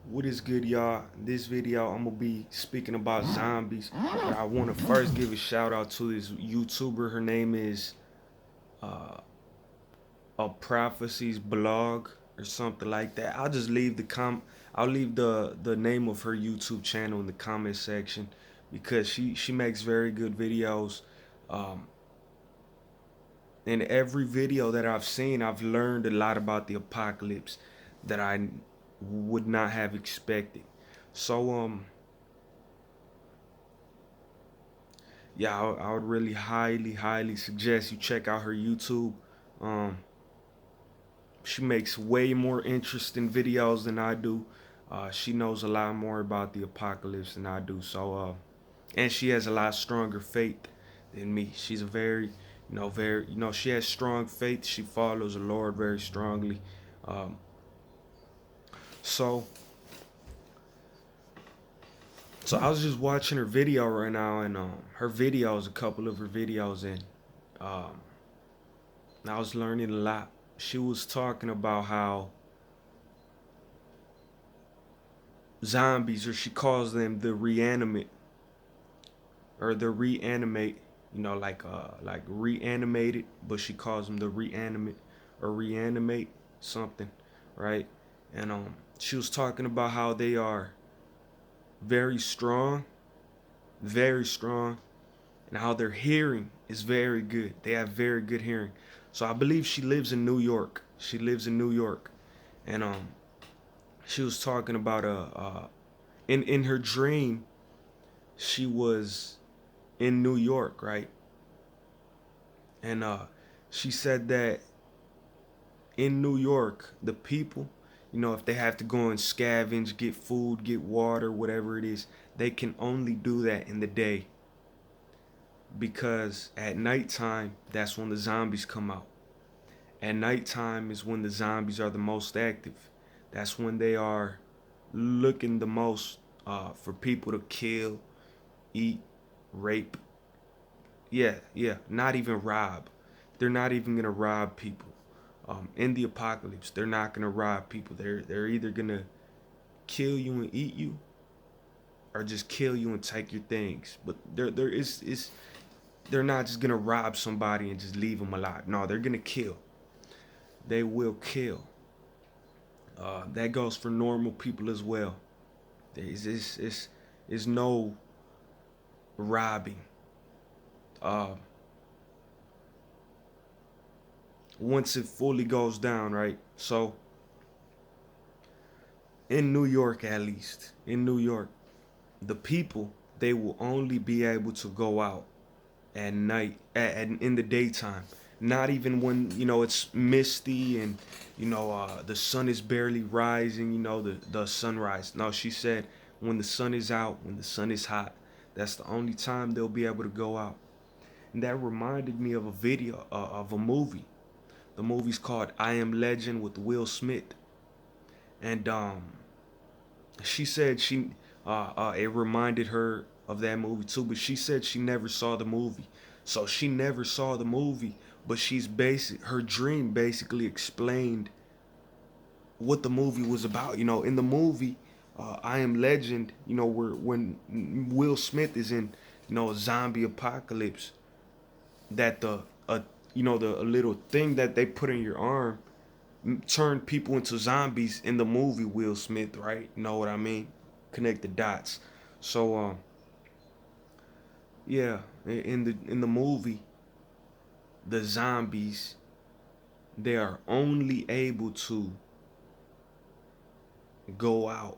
What is good, y'all? This video, I'm gonna be speaking about zombies. But I want to first give a shout out to this YouTuber. Her name is uh, a prophecies blog or something like that. I'll just leave I'll leave the name of her YouTube channel in the comment section because she makes very good videos. Um, in every video that I've seen, I've learned a lot about the apocalypse that I would not have expected. So yeah, I would really highly suggest you check out her YouTube. Um, she makes way more interesting videos than I do. She knows a lot more about the apocalypse than I do. And she has a lot stronger faith than me. She's a she has strong faith. She follows the Lord very strongly. Um, so, so I was just watching her video right now, and her videos, a couple of her videos, and um, I was learning a lot. She was talking about how zombies, or she calls them the reanimate, or the reanimate, like reanimated, but she calls them the reanimate or reanimate something, right? And she was talking about how they are very strong, very strong, and how their hearing is very good. They have very good hearing. So I believe she lives in New York. She lives in New York, and she was talking about in her dream she was in New York, right? And she said that in New York, the people, if they have to go and scavenge, get food, get water, whatever it is, they can only do that in the day because at nighttime, that's when the zombies come out. At nighttime is when the zombies are the most active. That's when they are looking the most for people to kill, eat, rape. Yeah, not even rob. They're not even gonna rob people. In the apocalypse, they're not gonna rob people. They're either gonna kill you and eat you, or just kill you and take your things. But there is they're not just gonna rob somebody and just leave them alive. No, they're gonna kill. They will kill. That goes for normal people as well. There's no robbing. Uh, Once it fully goes down, right? So in New York, at least in New York, the people, they will only be able to go out at night, in the daytime. Not even when it's misty and the sun is barely rising. The sunrise. No, she said when the sun is out, when the sun is hot, that's the only time they'll be able to go out. And that reminded me of a video of a movie. The movie's called I Am Legend with Will Smith, and she said it reminded her of that movie too, but she said she never saw the movie. So she never saw the movie, but her dream basically explained what the movie was about. In the movie, I Am Legend, where when Will Smith is in, a zombie apocalypse, that the little thing that they put in your arm turn people into zombies in the movie Will Smith, right? You know what I mean? Connect the dots. So yeah, in the movie, the zombies, they are only able to go out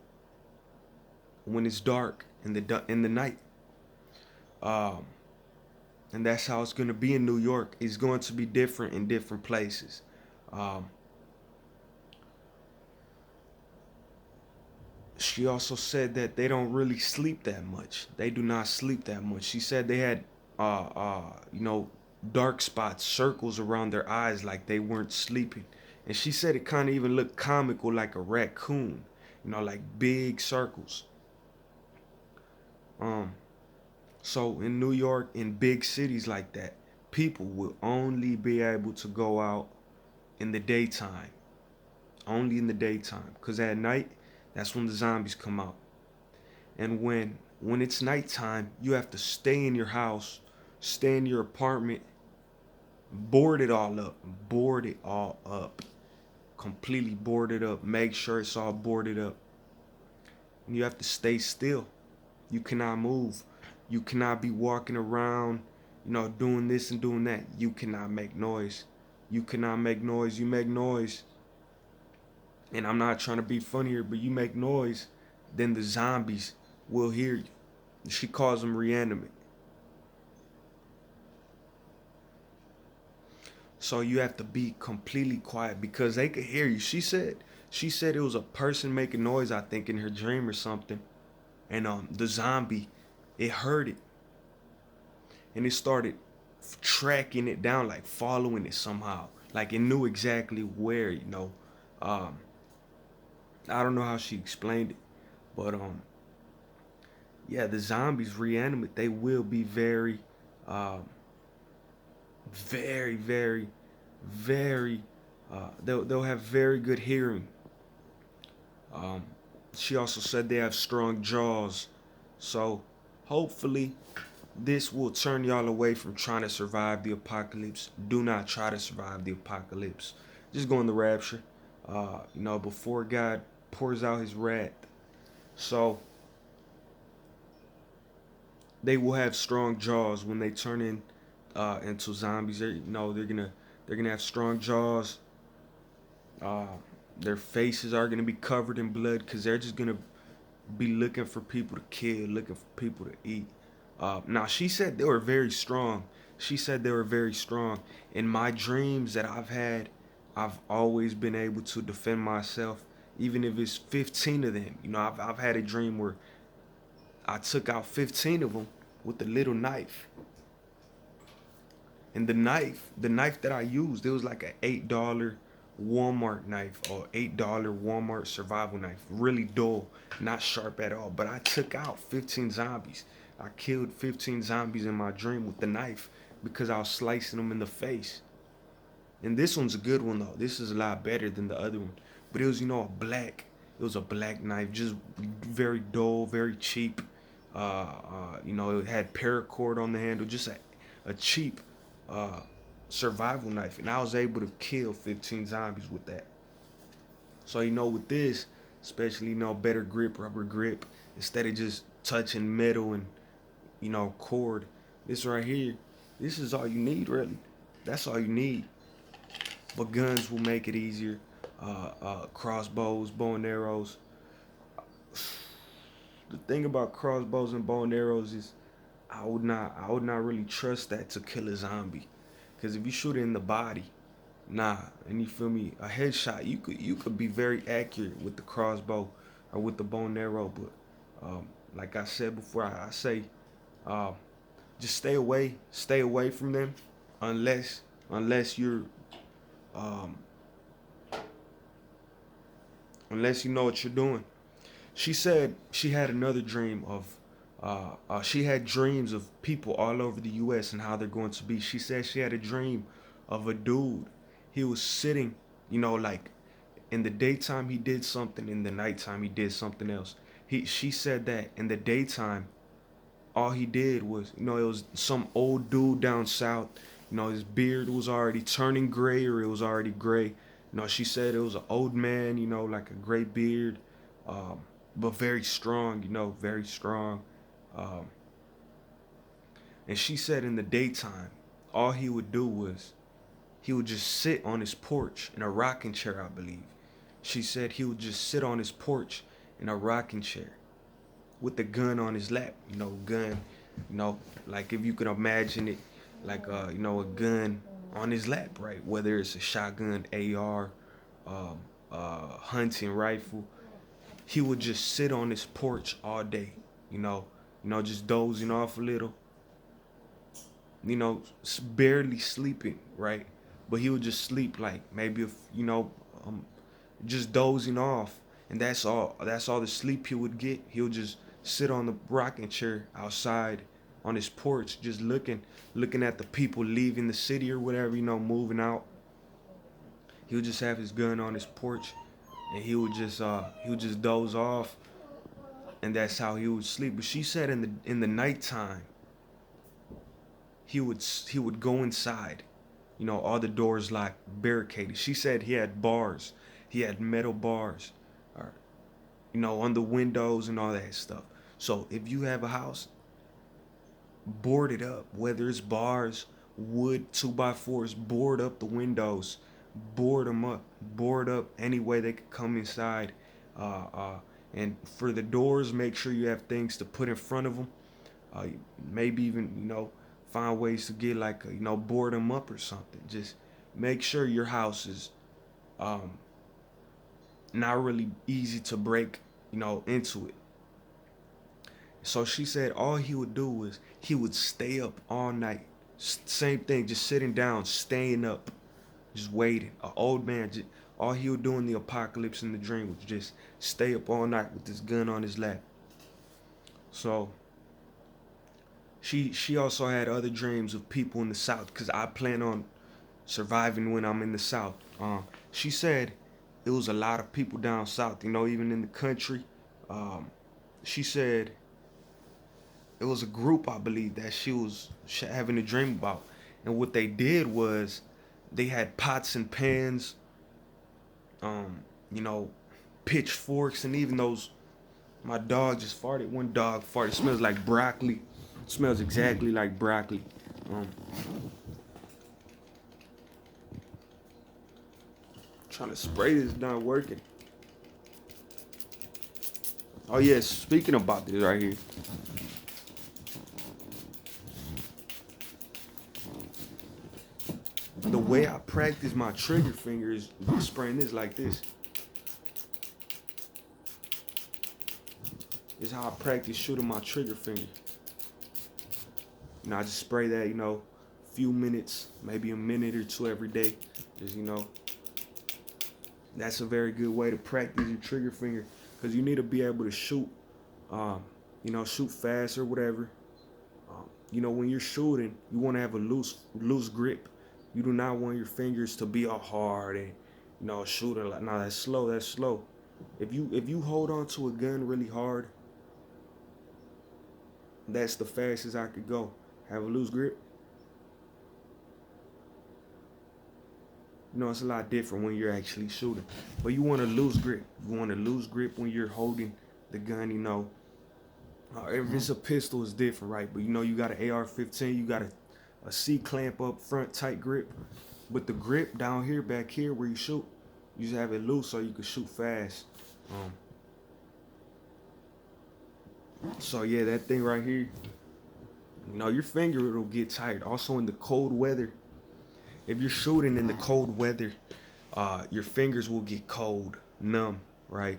when it's dark in the night. Um and that's how it's going to be in New York. It's going to be different in different places. Um she also said that they don't really sleep that much. They do not sleep that much. She said they had dark spots, circles around their eyes like they weren't sleeping. And she said it kind of even looked comical like a raccoon, like big circles. Um so in New York, in big cities like that, people will only be able to go out in the daytime. Only in the daytime, cuz at night That's when the zombies come out. And when it's nighttime, you have to stay in your house, stay in your apartment, board it all up, board it all up, completely board it up. Make sure it's all boarded up. And you have to stay still. You cannot move. You cannot be walking around, doing this and doing that. You cannot make noise. You cannot make noise. You make noise. And I'm not trying to be funny here, but you make noise, then the zombies will hear you. She calls them reanimate. So you have to be completely quiet because they could hear you. She said it was a person making noise, I think, in her dream or something. And the zombie, it heard it. And it started tracking it down, like following it somehow. Like it knew exactly where. Um, I don't know how she explained it. But yeah, the zombies reanimate. They will be very, very, very, very. They'll have very good hearing. Um, she also said they have strong jaws. So hopefully this will turn y'all away from trying to survive the apocalypse. Do not try to survive the apocalypse. Just go in the rapture. Before God pours out His wrath. So they will have strong jaws when they turn into zombies. They're gonna have strong jaws. Uh, their faces are gonna be covered in blood because they're just gonna be looking for people to kill, looking for people to eat. Now she said they were very strong. She said they were very strong. In my dreams that I've had, I've always been able to defend myself, even if it's 15 of them. I've had a dream where I took out 15 of them with a little knife. And the knife that I used, it was like an $8 Walmart knife or $8 Walmart survival knife. Really dull, not sharp at all. But I took out 15 zombies. I killed 15 zombies in my dream with the knife because I was slicing them in the face. And this one's a good one though. This is a lot better than the other one. But it was, it was a black knife, just very dull, very cheap. It had paracord on the handle, just a cheap uh, survival knife, and I was able to kill 15 zombies with that. So with this, especially better grip, rubber grip, instead of just touching metal and cord. This right here, this is all you need, really. That's all you need. But guns will make it easier. Crossbows, bow and arrows. The thing about crossbows and bow and arrows is I would not really trust that to kill a zombie. Cause if you shoot it in the body, nah, and you feel me, a headshot, you could be very accurate with the crossbow or with the bow and arrow, but like I said before, I say, uh, just stay away from them, unless you're, um, unless you know what you're doing. She said she had another dream of, she had dreams of people all over the U.S. and how they're going to be. She said she had a dream of a dude. He was sitting, like in the daytime he did something, in the nighttime he did something else. She said that in the daytime, all he did was, it was some old dude down south. His beard was already turning gray, or it was already gray. She said it was an old man, like a gray beard, um, but very strong, very strong. Um, and she said in the daytime, all he would do was he would just sit on his porch in a rocking chair, I believe. She said he would just sit on his porch in a rocking chair with the gun on his lap. Gun, like if you could imagine it, like a gun on his lap, right? Whether it's a shotgun, AR, um, hunting rifle, he would just sit on his porch all day, just dozing off a little, barely sleeping, right? But he would just sleep like maybe if just dozing off, and that's all. That's all the sleep he would get. He would just sit on the rocking chair outside on his porch, just looking at the people leaving the city or whatever, moving out. He would just have his gun on his porch, and he would just doze off, and that's how he would sleep. But she said in the nighttime he would go inside, all the doors locked, barricaded. She said he had bars, he had metal bars, or on the windows and all that stuff. So if you have a house, board it up, whether it's bars, wood, 2x4s, board up the windows, board them up, board up any way they could come inside. Uh, uh, and for the doors, make sure you have things to put in front of them. Uh, Maybe even find ways to get like board them up or something. Just make sure your house is um, not really easy to break into it. So she said all he would do was he would stay up all night. Same thing, just sitting down, staying up, just waiting. An old man, all he would do in the apocalypse in the dream was just stay up all night with this gun on his lap. So she also had other dreams of people in the South, because I plan on surviving when I'm in the South. She said it was a lot of people down south, even in the country. Um, she said it was a group, I believe, that she was having a dream about. And what they did was they had pots and pans, um, you know, pitchforks, and even those. My dog just farted. One dog farted. It smells like broccoli. It smells exactly like broccoli. Um, Trying to spray this, not working. Oh yeah, speaking about this right here. The way I practice my trigger finger is spraying this like this. This is how I practice shooting my trigger finger. I just spray that, a few minutes, maybe a minute or two every day. Just, that's a very good way to practice your trigger finger, because you need to be able to shoot, shoot fast or whatever. When you're shooting, you want to have a loose grip. You do not want your fingers to be all hard and, shooting like, no, that's slow. That's slow. If you hold on to a gun really hard, that's the fastest I could go. Have a loose grip. It's a lot different when you're actually shooting. But you want a loose grip. You want a loose grip when you're holding the gun, if it's a pistol, it's different, right? But you got an AR-15, you got a C-clamp up front, tight grip. But the grip down here, back here where you shoot, you just have it loose so you can shoot fast. So yeah, that thing right here, your finger, it'll get tired. Also in the cold weather, if you're shooting in the cold weather, your fingers will get cold, numb, right?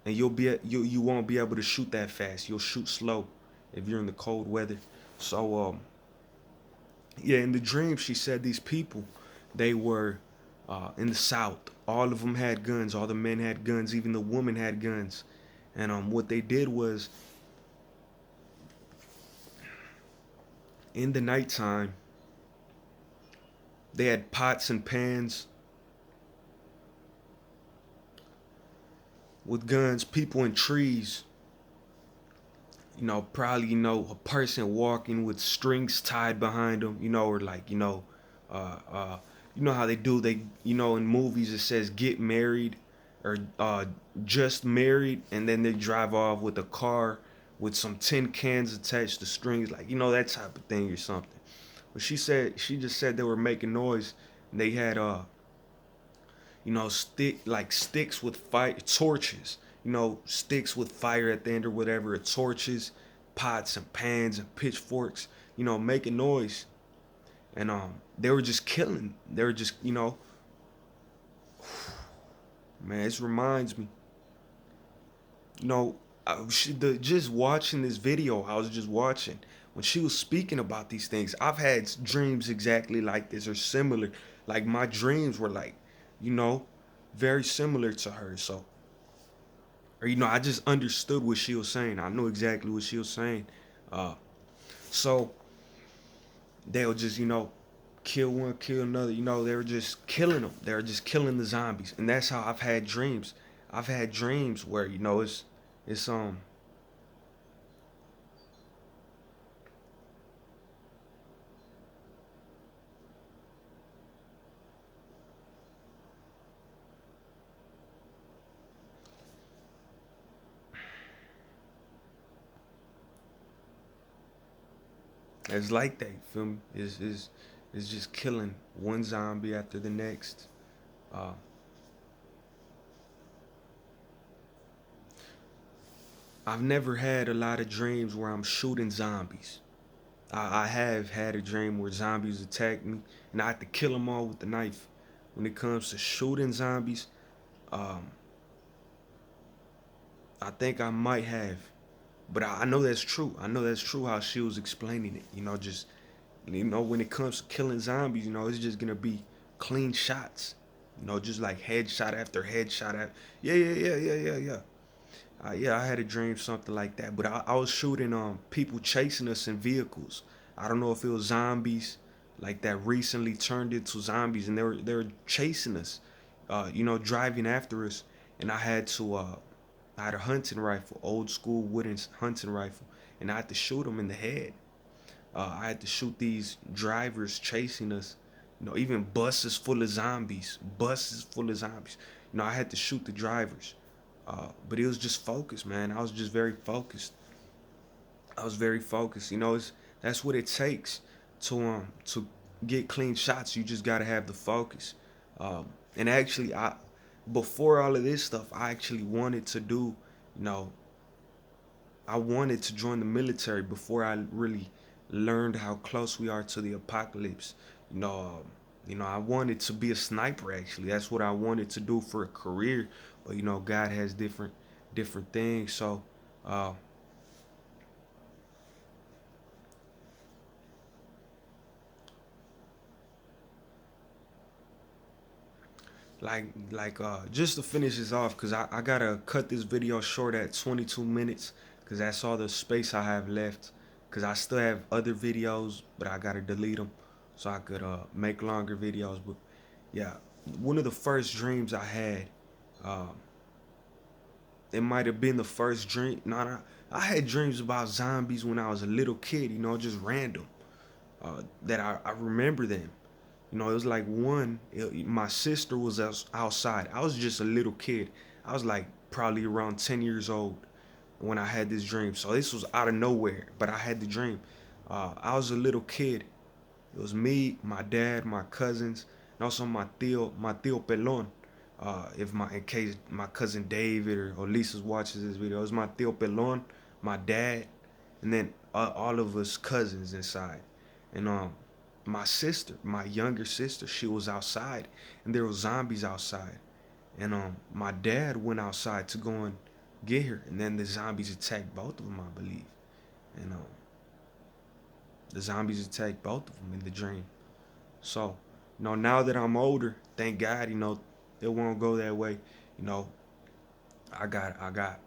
And you won't be able to shoot that fast. You'll shoot slow if you're in the cold weather. So yeah, in the dream she said these people, they were in the South. All of them had guns. All the men had guns. Even the women had guns. And what they did was, in the nighttime, they had pots and pans with guns, people in trees, probably, a person walking with strings tied behind them, or like, how they do, in movies it says get married or just married, and then they drive off with a car with some tin cans attached to strings, like, that type of thing or something. But she just said they were making noise, and they had sticks with fire, torches, sticks with fire at the end or whatever, or torches, pots and pans and pitchforks, making noise. And they were just killing. They were just, man, this reminds me, just watching this video, I was just watching, when she was speaking about these things, I've had dreams exactly like this or similar. Like my dreams were like, very similar to her. So, or I just understood what she was saying. I knew exactly what she was saying. So they'll just, kill one, kill another. You know, they were just killing them. They were just killing the zombies, and that's how I've had dreams. I've had dreams where it's. It's like that. You feel me? Is just killing one zombie after the next. Uh, I've never had a lot of dreams where I'm shooting zombies. I have had a dream where zombies attack me and I have to kill them all with the knife. When it comes to shooting zombies, um, I think I might have, but I know that's true. I know that's true how she was explaining it. Just when it comes to killing zombies, it's just gonna be clean shots. Just like headshot after headshot after. Yeah, yeah, yeah, yeah, yeah, yeah. Yeah, I had a dream something like that, but I was shooting people chasing us in vehicles. I don't know if it was zombies like that recently turned into zombies, and they were chasing us, driving after us, and I had a hunting rifle, old school wooden hunting rifle, and I had to shoot them in the head. I had to shoot these drivers chasing us, even buses full of zombies. I had to shoot the drivers. But it was just focused, man. I was just very focused. I was very focused. That's what it takes to get clean shots. You just gotta have the focus. And actually, I before all of this stuff, I actually wanted to do, you know, I wanted to join the military before I really learned how close we are to the apocalypse. You know, um, I wanted to be a sniper. Actually, that's what I wanted to do for a career. But God has different things. So, uh, just to finish this off, cause I gotta cut this video short at 22 minutes, cause that's all the space I have left. Cause I still have other videos, but I gotta delete them so I could make longer videos. But yeah, one of the first dreams I had, um, it might have been the first dream. No, no, I had dreams about zombies when I was a little kid. Just random. That I remember them. It was like my sister was outside. I was just a little kid. I was like probably around 10 years old when I had this dream. So this was out of nowhere, but I had the dream. I was a little kid. It was me, my dad, my cousins, and also my tío Pelon. If my in case my cousin David or Lisa's watches this video, it was my tío Pelon, my dad, and then all of us cousins inside. And my sister, my younger sister, she was outside, and there were zombies outside. And my dad went outside to go and get her, and then the zombies attacked both of them, I believe. And the zombies attacked both of them in the dream. So, now that I'm older, thank God, it won't go that way. You know, I got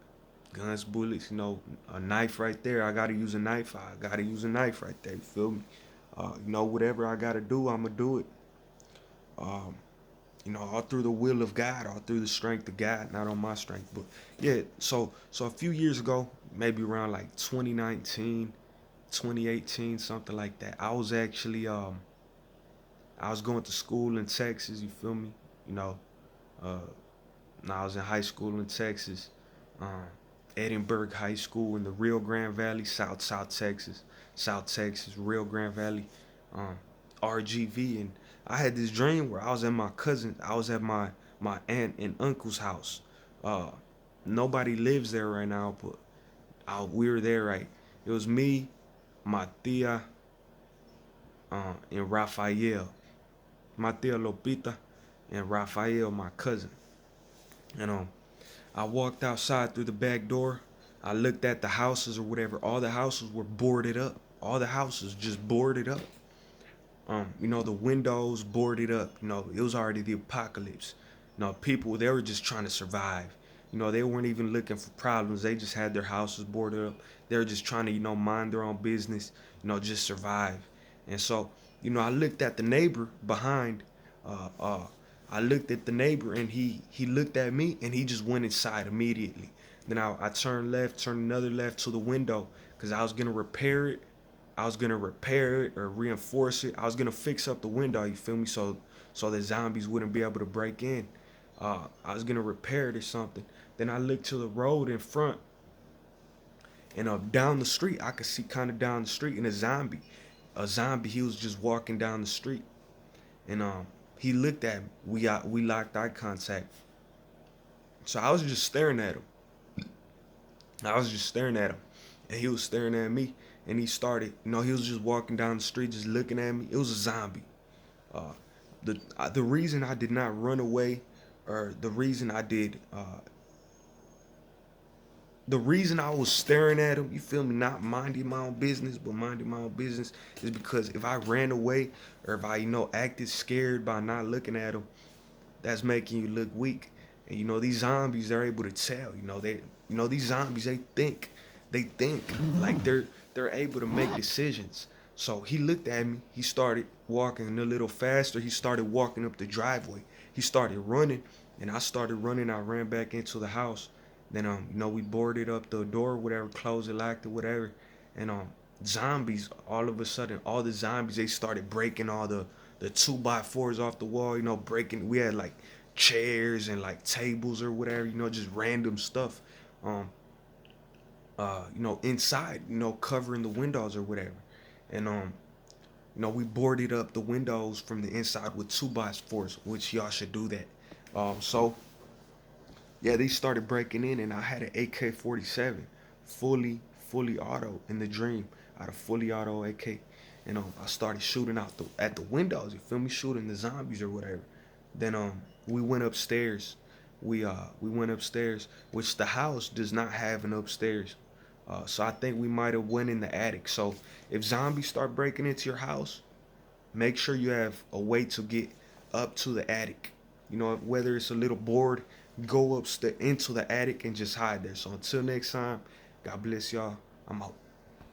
guns, bullets, a knife right there. I gotta use a knife. I gotta use a knife right there. You feel me? Whatever I gotta do, I'ma do it. Um, all through the will of God, all through the strength of God, not on my strength. But yeah, so a few years ago, maybe around like 2019, 2018, something like that. I was going to school in Texas. You feel me? You know, uh, I was in high school in Texas, um, Edinburgh High School in the Rio Grande Valley, South Texas, Rio Grande Valley, um, RGV, and I had this dream where I was at my aunt and uncle's house. Uh, Nobody lives there right now, but we were there. Right, it was me, my tia, and Rafael, my tia Lopita, and Rafael, my cousin. And I walked outside through the back door. I looked at the houses or whatever. All the houses were boarded up. All the houses just boarded up. The windows boarded up. It was already the apocalypse. People, they were just trying to survive. They weren't even looking for problems. They just had their houses boarded up. They were just trying to, mind their own business, just survive. And so I looked at the neighbor behind. Uh, uh, I looked at the neighbor, and he looked at me, and he just went inside immediately. Then I turned left, turned another left to the window, because I was gonna repair it. I was gonna repair it or reinforce it. I was gonna fix up the window. You feel me? So the zombies wouldn't be able to break in. I was gonna repair it or something. Then I looked to the road in front, and down the street, I could see kind of down the street, and a zombie. He was just walking down the street, and he looked at me. We locked eye contact. So I was just staring at him. I was just staring at him, and he was staring at me. And he started, he was just walking down the street, just looking at me. It was a zombie. Uh, the reason I did not run away, or the reason I was staring at him, you feel me, not minding my own business, but minding my own business, is because if I ran away, or if I, acted scared by not looking at him, that's making you look weak. And these zombies, they're able to tell. These zombies, they think like they're able to make decisions. So he looked at me. He started walking a little faster. He started walking up the driveway. He started running, and I started running. I ran back into the house. Then we boarded up the door, whatever, closed it, locked it, whatever. And zombies, all of a sudden, all the zombies, they started breaking all the 2x4s off the wall. Breaking. We had like chairs and like tables or whatever. Just random stuff. Inside, covering the windows or whatever. And we boarded up the windows from the inside with 2x4s, which y'all should do that. So yeah, they started breaking in, and I had an AK-47, fully auto in the dream. I had a fully auto AK, and I started shooting out at the windows. You feel me? Shooting the zombies or whatever. Then we went upstairs. We went upstairs, which the house does not have an upstairs. So I think we might have went in the attic. So if zombies start breaking into your house, make sure you have a way to get up to the attic. Whether it's a little board, go into the attic and just hide there. So until next time, God bless y'all. I'm out.